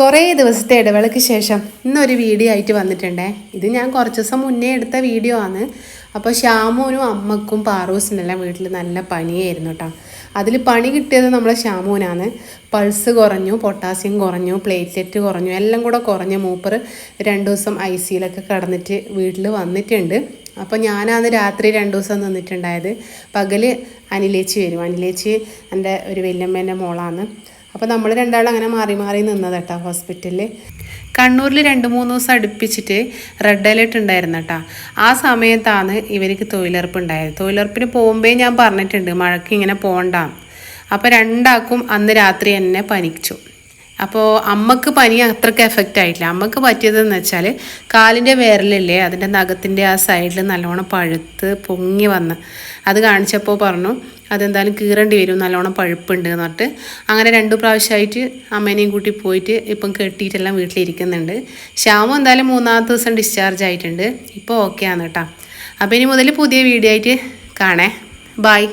കുറേ ദിവസത്തെ ഇടവേളയ്ക്ക് ശേഷം ഇന്നൊരു വീഡിയോ ആയിട്ട് വന്നിട്ടുണ്ടേ. ഇത് ഞാൻ കുറച്ച് ദിവസം മുന്നേ എടുത്ത വീഡിയോ ആണ്. അപ്പോൾ ശ്യാമൂനും അമ്മക്കും പാറൂസിനെല്ലാം വീട്ടിൽ നല്ല പനിയായിരുന്നു കേട്ടോ. അതിൽ പണി കിട്ടിയത് നമ്മളെ ശ്യാമൂനാണ്. പൾസ് കുറഞ്ഞു, പൊട്ടാസ്യം കുറഞ്ഞു, പ്ലേറ്റ്ലെറ്റ് കുറഞ്ഞു, എല്ലാം കൂടെ കുറഞ്ഞ് മൂപ്പർ 2 ദിവസം ICUലൊക്കെ കിടന്നിട്ട് വീട്ടിൽ വന്നിട്ടുണ്ട്. അപ്പോൾ ഞാനാണ് രാത്രി 2 ദിവസം നിന്നിട്ടുണ്ടായത്. പകൽ അനിലേച്ചി വരും. അനിലേച്ചി എൻ്റെ ഒരു വല്യമ്മേൻ്റെ മോളാണ്. അപ്പോൾ നമ്മൾ രണ്ടാളും അങ്ങനെ മാറി മാറി നിന്നത് കേട്ടോ ഹോസ്പിറ്റലിൽ. കണ്ണൂരിൽ 2-3 ദിവസം അടുപ്പിച്ചിട്ട് റെഡ് അലേർട്ട് ഉണ്ടായിരുന്നു കേട്ടോ. ആ സമയത്താണ് ഇവർക്ക് തൊഴിലുറപ്പ് ഉണ്ടായത്. തൊഴിലുറപ്പിന് പോകുമ്പോൾ ഞാൻ പറഞ്ഞിട്ടുണ്ട് മഴയ്ക്ക് ഇങ്ങനെ പോകണ്ട. അപ്പോൾ രണ്ടാൾക്കും അന്ന് രാത്രി എന്നെ പനിച്ചു. അപ്പോൾ അമ്മക്ക് പനി അത്രയ്ക്ക് എഫക്റ്റ് ആയിട്ടില്ല. അമ്മക്ക് പറ്റിയതെന്ന് വെച്ചാൽ കാലിൻ്റെ വിരലില്ലേ, അതിൻ്റെ നഖത്തിൻ്റെ ആ സൈഡിൽ നല്ലോണം പഴുത്ത് പൊങ്ങി വന്ന് അത് കാണിച്ചപ്പോൾ പറഞ്ഞു അതെന്തായാലും കീറേണ്ടി വരും, നല്ലോണം പഴുപ്പുണ്ട് എന്ന് പറഞ്ഞിട്ട് അങ്ങനെ 2 പ്രാവശ്യമായിട്ട് അമ്മേനെയും കൂട്ടി പോയിട്ട് ഇപ്പം കെട്ടിയിട്ടെല്ലാം വീട്ടിലിരിക്കുന്നുണ്ട്. ശ്യാമു എന്തായാലും 3-ാമത്തെ ദിവസം ഡിസ്ചാർജ് ആയിട്ടുണ്ട്. ഇപ്പോൾ ഓക്കെ ആണ് കേട്ടോ. അപ്പോൾ ഇനി മുതൽ പുതിയ വീഡിയോ ആയിട്ട് കാണേ. ബായ്.